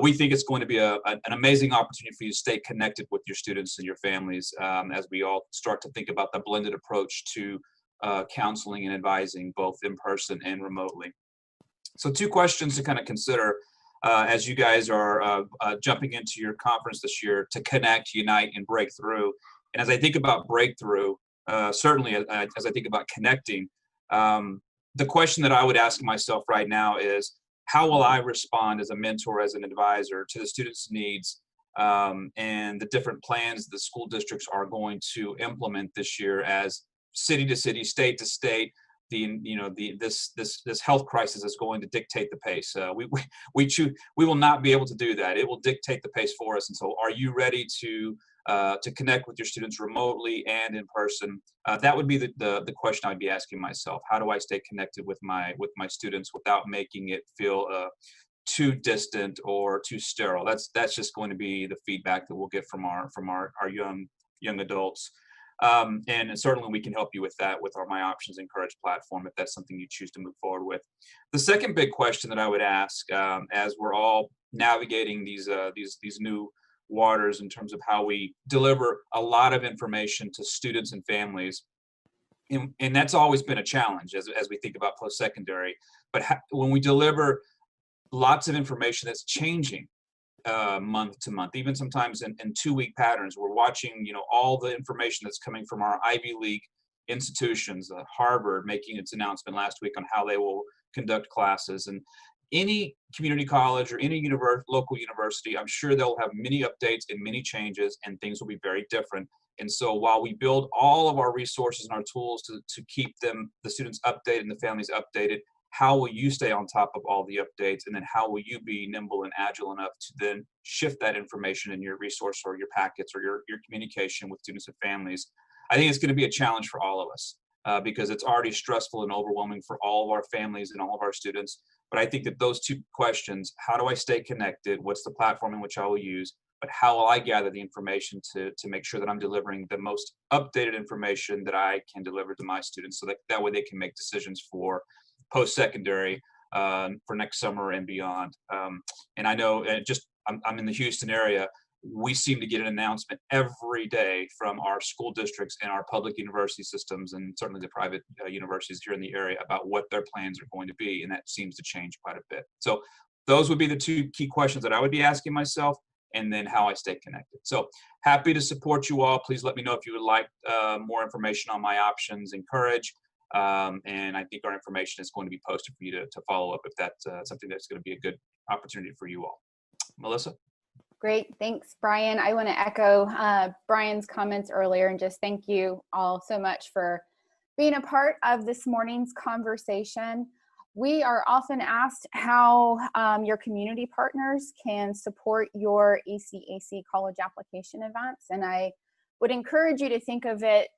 We think it's going to be an amazing opportunity for you to stay connected with your students and your families as we all start to think about the blended approach to counseling and advising, both in person and remotely. So 2 questions to kind of consider as you guys are jumping into your conference this year: to connect, unite, and break through. And as I think about breakthrough, certainly as I think about connecting, the question that I would ask myself right now is, how will I respond as a mentor, as an advisor to the students' needs and the different plans the school districts are going to implement this year as city to city, state to state? This health crisis is going to dictate the pace. We will not be able to do that. It will dictate the pace for us. And so, are you ready to connect with your students remotely and in person? That would be the question I'd be asking myself. How do I stay connected with my students without making it feel too distant or too sterile? That's just going to be the feedback that we'll get from our young adults. And certainly we can help you with that with our MyOptions Encourage platform if that's something you choose to move forward with. The second big question that I would ask as we're all navigating these new waters in terms of how we deliver a lot of information to students and families, and that's always been a challenge as we think about post-secondary, but when we deliver lots of information that's changing month to month, even sometimes in 2-week patterns. We're watching, all the information that's coming from our Ivy League institutions, Harvard making its announcement last week on how they will conduct classes, and any community college or any local university, I'm sure they'll have many updates and many changes, and things will be very different. And so while we build all of our resources and our tools to keep the students updated and the families updated, how will you stay on top of all the updates? And then how will you be nimble and agile enough to then shift that information in your resource or your packets or your communication with students and families? I think it's going to be a challenge for all of us because it's already stressful and overwhelming for all of our families and all of our students. But I think that those 2 questions, how do I stay connected? What's the platform in which I will use? But how will I gather the information to make sure that I'm delivering the most updated information that I can deliver to my students so that way they can make decisions for post-secondary for next summer and beyond. And I know, I'm in the Houston area, we seem to get an announcement every day from our school districts and our public university systems, and certainly the private universities here in the area, about what their plans are going to be, and that seems to change quite a bit. So those would be the 2 key questions that I would be asking myself, and then how I stay connected. So happy to support you all. Please let me know if you would like more information on MyOptions Encourage. And I think our information is going to be posted for you to follow up if that's something that's going to be a good opportunity for you all. Melissa? Great, thanks, Brian. I want to echo Brian's comments earlier and just thank you all so much for being a part of this morning's conversation. We are often asked how your community partners can support your ACAC college application events, and I would encourage you to think of it,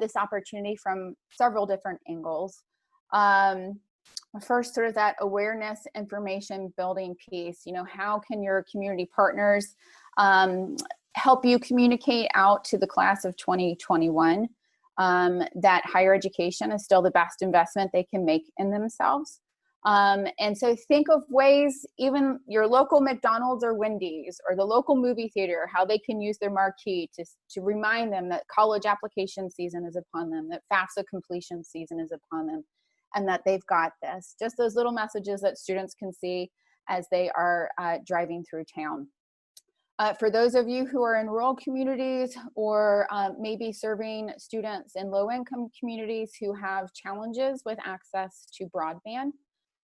this opportunity, from several different angles. First, sort of that awareness, information building piece. How can your community partners help you communicate out to the class of 2021 that higher education is still the best investment they can make in themselves? And so think of ways, even your local McDonald's or Wendy's or the local movie theater, how they can use their marquee to remind them that college application season is upon them, that FAFSA completion season is upon them, and that they've got this. Just those little messages that students can see as they are driving through town. For those of you who are in rural communities or maybe serving students in low-income communities who have challenges with access to broadband,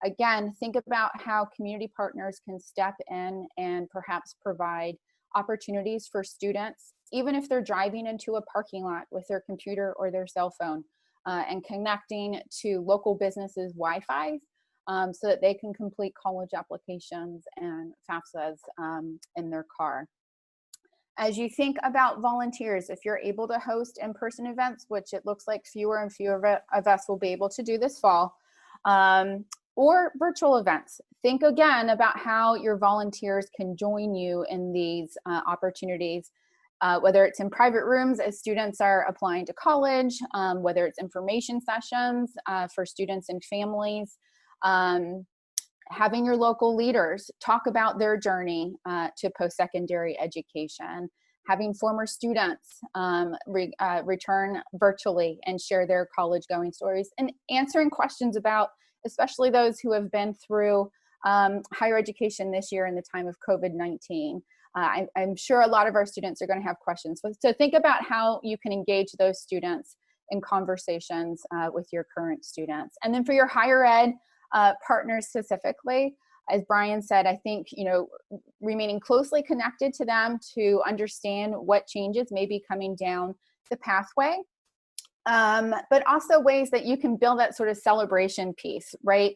again, think about how community partners can step in and perhaps provide opportunities for students, even if they're driving into a parking lot with their computer or their cell phone, and connecting to local businesses' Wi-Fi so that they can complete college applications and FAFSAs in their car. As you think about volunteers, if you're able to host in-person events, which it looks like fewer and fewer of us will be able to do this fall, or virtual events, think again about how your volunteers can join you in these opportunities, whether it's in private rooms as students are applying to college, whether it's information sessions for students and families, having your local leaders talk about their journey to post-secondary education, having former students return virtually and share their college-going stories, and answering questions about, especially those who have been through higher education this year in the time of COVID-19. I'm sure a lot of our students are going to have questions. So think about how you can engage those students in conversations with your current students. And then for your higher ed partners specifically, as Brian said, I think, remaining closely connected to them to understand what changes may be coming down the pathway, but also ways that you can build that sort of celebration piece, right?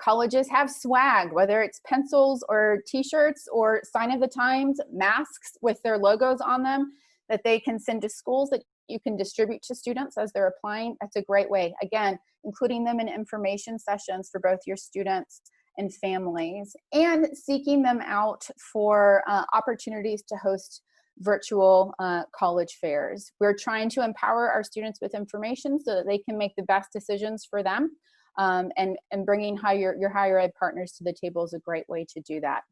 Colleges have swag, whether it's pencils or t-shirts or sign of the times, masks with their logos on them that they can send to schools that you can distribute to students as they're applying. That's a great way. Again, including them in information sessions for both your students and families, and seeking them out for opportunities to host virtual college fairs. We're trying to empower our students with information so that they can make the best decisions for them, and bringing your higher ed partners to the table is a great way to do that.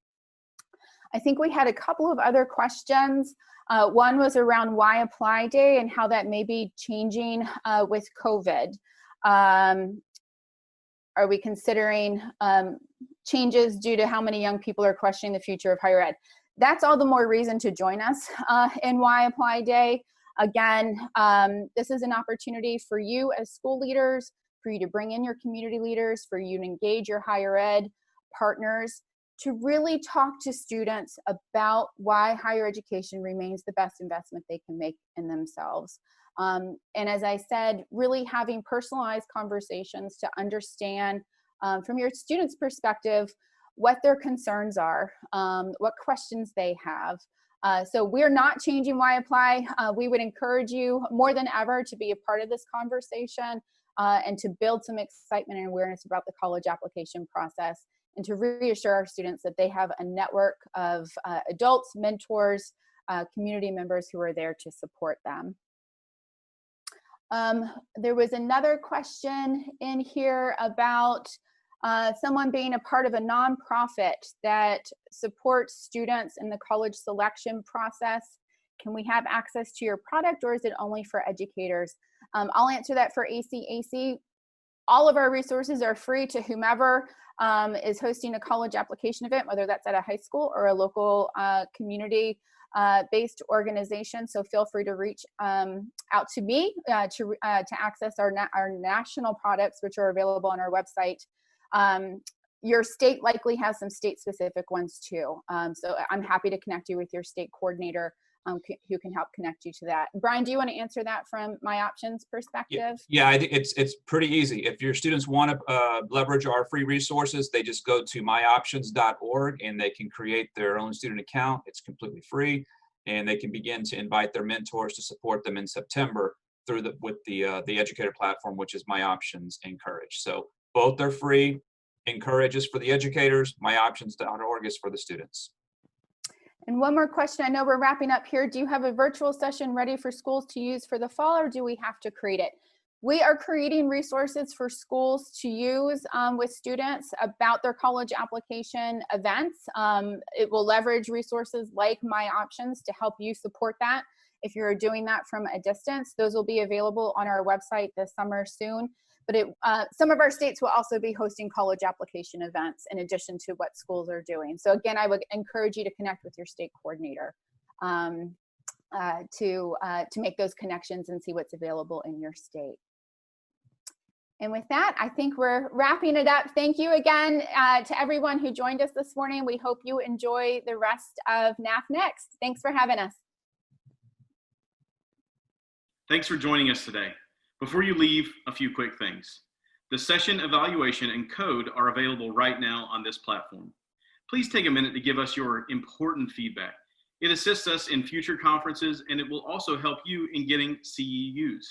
I think we had a couple of other questions. One was around why apply day and how that may be changing with COVID. Are we considering changes due to how many young people are questioning the future of higher ed? That's all the more reason to join us in Why Apply Day. Again, this is an opportunity for you as school leaders, for you to bring in your community leaders, for you to engage your higher ed partners, to really talk to students about why higher education remains the best investment they can make in themselves. And as I said, really having personalized conversations to understand from your students' perspective what their concerns are, what questions they have. So we're not changing Why Apply. We would encourage you more than ever to be a part of this conversation and to build some excitement and awareness about the college application process, and to reassure our students that they have a network of adults, mentors, community members who are there to support them. There was another question in here about someone being a part of a nonprofit that supports students in the college selection process. Can we have access to your product, or is it only for educators? I'll answer that for ACAC. All of our resources are free to whomever is hosting a college application event, whether that's at a high school or a local community based organization. So feel free to reach out to me to access our national products, which are available on our website. Your state likely has some state-specific ones too. So I'm happy to connect you with your state coordinator who can help connect you to that. Brian, do you want to answer that from MyOptions perspective? Yeah, I think it's pretty easy. If your students want to leverage our free resources, they just go to myoptions.org and they can create their own student account. It's completely free, and they can begin to invite their mentors to support them in September through with the educator platform, which is MyOptions Encourage. So both are free. Encourage is for the educators. MyOptions.org is for the students. And one more question. I know we're wrapping up here. Do you have a virtual session ready for schools to use for the fall, or do we have to create it? We are creating resources for schools to use with students about their college application events. It will leverage resources like MyOptions to help you support that. If you're doing that from a distance, those will be available on our website this summer soon. But some of our states will also be hosting college application events in addition to what schools are doing. So again, I would encourage you to connect with your state coordinator to make those connections and see what's available in your state. And with that, I think we're wrapping it up. Thank you again to everyone who joined us this morning. We hope you enjoy the rest of NAF Next. Thanks for having us. Thanks for joining us today. Before you leave, a few quick things. The session evaluation and code are available right now on this platform. Please take a minute to give us your important feedback. It assists us in future conferences, and it will also help you in getting CEUs.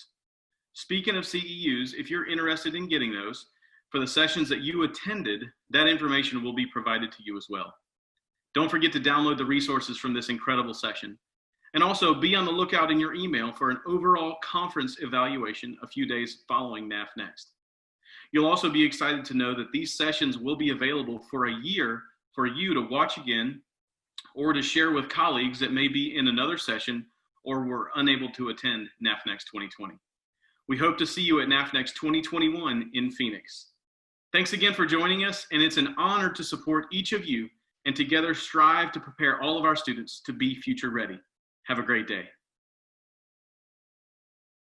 Speaking of CEUs, if you're interested in getting those, for the sessions that you attended, that information will be provided to you as well. Don't forget to download the resources from this incredible session. And also be on the lookout in your email for an overall conference evaluation a few days following NAF Next. You'll also be excited to know that these sessions will be available for a year for you to watch again or to share with colleagues that may be in another session or were unable to attend NAF Next 2020. We hope to see you at NAF Next 2021 in Phoenix. Thanks again for joining us, and it's an honor to support each of you and together strive to prepare all of our students to be future ready. Have a great day.